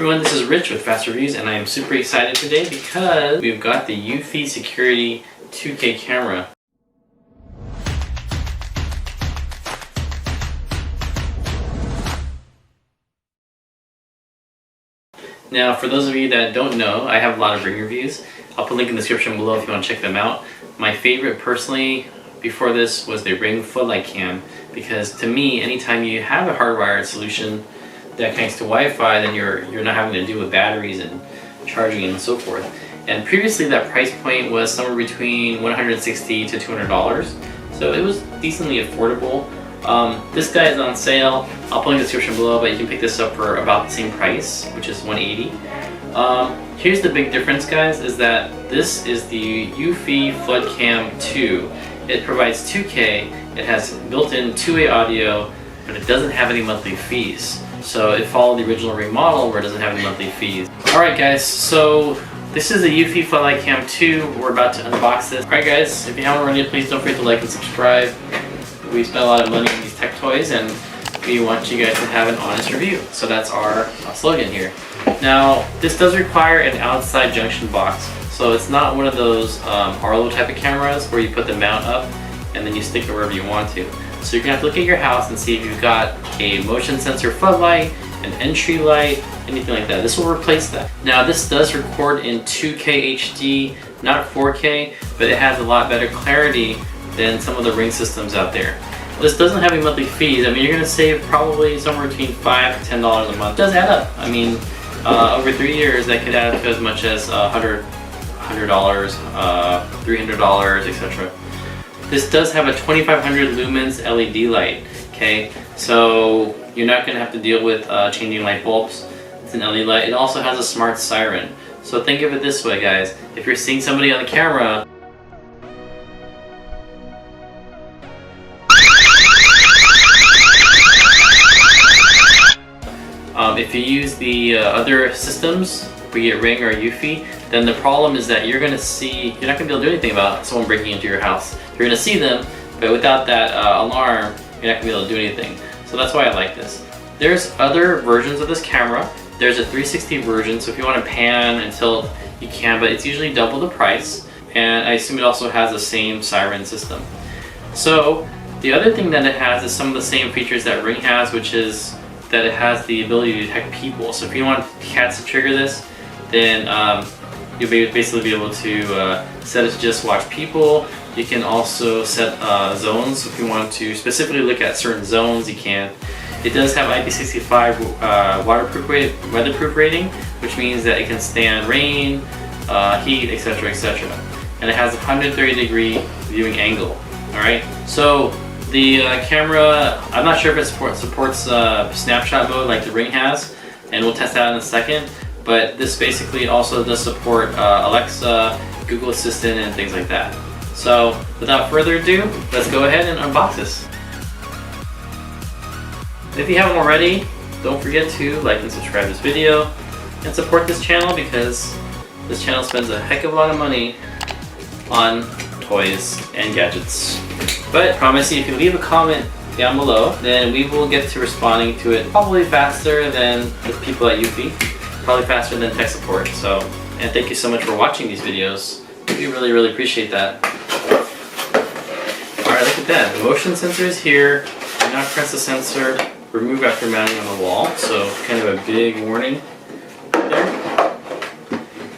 everyone, this is Rich with Fast Reviews, and I am super excited today because we've got the Eufy Security 2K camera. Now, for those of you that don't know, I have a lot of Ring reviews. I'll put a link in the description below if you want to check them out. My favorite, personally, before this was the Ring Floodlight cam, because to me, anytime you have a hardwired solution that connects to Wi-Fi, then you're not having to deal with batteries and charging and so forth. And previously, that price point was somewhere between $160 to $200, so it was decently affordable. This guy is on sale. I'll put in the description below, but you can pick this up for about the same price, which is $180. Here's the big difference, guys, is that this is the Eufy Flood Cam 2. It provides 2K, it has built-in two-way audio, but it doesn't have any monthly fees. So it followed the original Ring model where it doesn't have any monthly fees. Alright guys, so this is the Eufy Floodlight Cam 2. We're about to unbox this. Alright guys, if you haven't already, please don't forget to like and subscribe. We spend a lot of money on these tech toys and we want you guys to have an honest review. So that's our slogan here. Now, this does require an outside junction box. So it's not one of those Arlo type of cameras where you put the mount up and then you stick it wherever you want to. So you're gonna have to look at your house and see if you've got a motion sensor floodlight, an entry light, anything like that. This will replace that. Now this does record in 2K HD, not 4K, but it has a lot better clarity than some of the Ring systems out there. This doesn't have any monthly fees. I mean, you're gonna save probably somewhere between $5 to $10 a month. It does add up. I mean, over 3 years, that could add up to as much as $100, $300, etc. This does have a 2500 lumens LED light, okay? So you're not gonna have to deal with changing light bulbs. It's an LED light. It also has a smart siren. So think of it this way, guys. If you're seeing somebody on the camera, if you use the other systems, we get Ring or Eufy, then the problem is that you're not gonna be able to do anything about someone breaking into your house. You're gonna see them, but without that alarm, you're not gonna be able to do anything. So that's why I like this. There's other versions of this camera. There's a 360 version, so if you want to pan and tilt, you can, but it's usually double the price. And I assume it also has the same siren system. So the other thing that it has is some of the same features that Ring has, which is that it has the ability to detect people. So if you want cats to trigger this, then you'll basically be able to set it to just watch people. You can also set zones. So if you want to specifically look at certain zones, you can. It does have IP65 weatherproof rating, which means that it can stand rain, heat, etc., etc. And it has a 130-degree viewing angle. All right. So the camera, I'm not sure if it supports snapshot mode like the Ring has, and we'll test that in a second. But this basically also does support Alexa, Google Assistant, and things like that. So without further ado, let's go ahead and unbox this. If you haven't already, don't forget to like and subscribe to this video and support this channel, because this channel spends a heck of a lot of money on toys and gadgets. But I promise you, if you leave a comment down below, then we will get to responding to it probably faster than the people at Eufy, probably faster than tech support. So, and thank you so much for watching these videos. We really, really appreciate that. Alright, look at that. The motion sensor is here. Do not press the sensor. Remove after mounting on the wall. So, kind of a big warning there.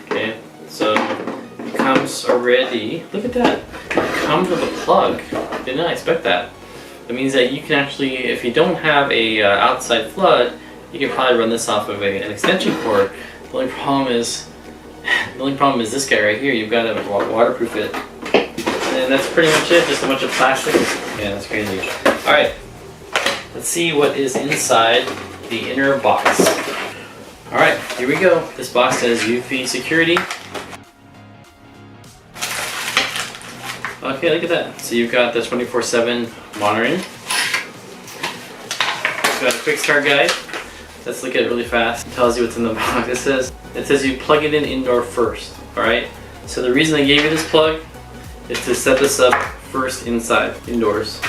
Okay, so it comes already. Look at that. It comes with a plug. Did not expect that. That means that you can actually, if you don't have a outside flood, you can probably run this off of an extension cord. The only problem is this guy right here. You've got to waterproof it, and that's pretty much it. Just a bunch of plastic. Yeah, that's crazy. All right, let's see what is inside the inner box. All right, here we go. This box says Eufy Security. Okay, look at that. So you've got the 24/7 monitoring. It's got a quick start guide. Let's look at it really fast. It tells you what's in the box. It says you plug it in indoor first. All right. So the reason I gave you this plug is to set this up first indoors.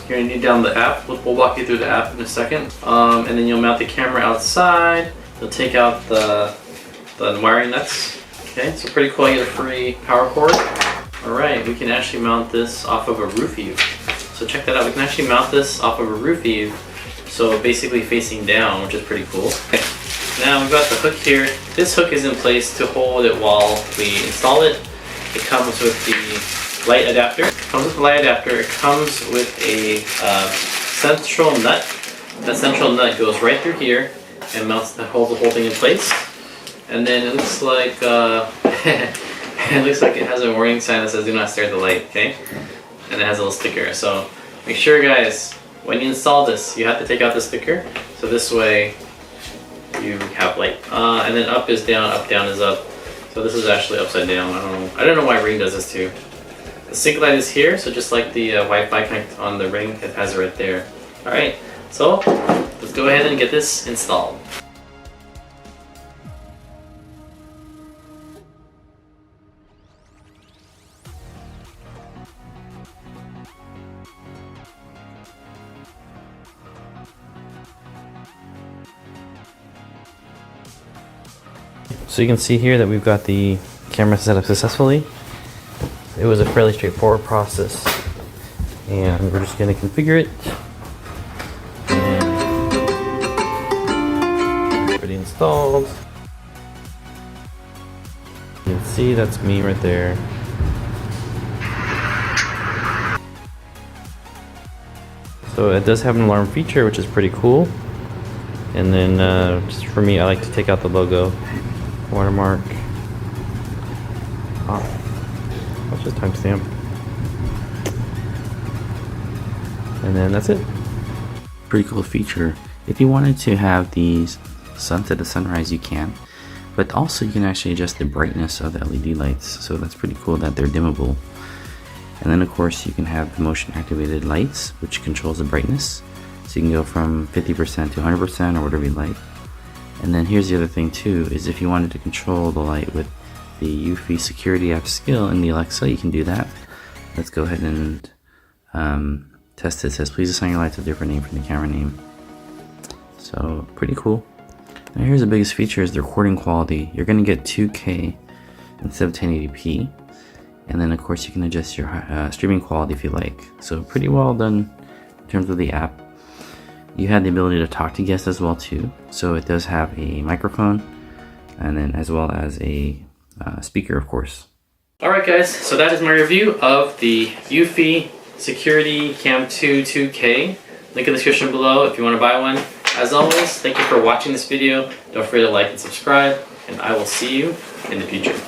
You're gonna need down the app. We'll walk you through the app in a second. And then you'll mount the camera outside. You'll take out the wiring nuts. Okay, so pretty cool. You get a free power cord. Alright, we can actually mount this off of a roof eave. So check that out. We can actually mount this off of a roof eave, so basically facing down, which is pretty cool. Okay. Now we've got the hook here. This hook is in place to hold it while we install it. It comes with the light adapter. It comes with the light adapter. It comes with a central nut. That central nut goes right through here and mounts the whole thing in place. And then it looks like it has a warning sign that says "Do not stare at the light." Okay, and it has a little sticker. So make sure, guys, when you install this, you have to take out the sticker. So this way you have light. And then up is down, up down is up. So this is actually upside down. I don't know why Ring does this too. The sync light is here, so just like the Wi-Fi connect on the Ring, it has it right there. All right, so let's go ahead and get this installed. So you can see here that we've got the camera set up successfully. It was a fairly straightforward process, and we're just going to configure it. And already installed. You can see that's me right there. So it does have an alarm feature, which is pretty cool. And then just for me, I like to take out the logo. Watermark. What's this timestamp? And then that's it. Pretty cool feature. If you wanted to have these sunset to sunrise, you can. But also you can actually adjust the brightness of the LED lights. So that's pretty cool that they're dimmable. And then of course you can have the motion activated lights, which controls the brightness. So you can go from 50% to 100% or whatever you like. And then here's the other thing too, is if you wanted to control the light with the Eufy Security app skill in the Alexa, you can do that. Let's go ahead and test it. It says, please assign your lights a different name from the camera name. So pretty cool. Now here's the biggest feature, is the recording quality. You're going to get 2K instead of 1080p. And then of course you can adjust your streaming quality if you like. So pretty well done in terms of the app. You had the ability to talk to guests as well too. So it does have a microphone, and then as well as a speaker, of course. Alright guys, so that is my review of the Eufy Security Cam 2 2K. Link in the description below if you want to buy one. As always, thank you for watching this video. Don't forget to like and subscribe, and I will see you in the future.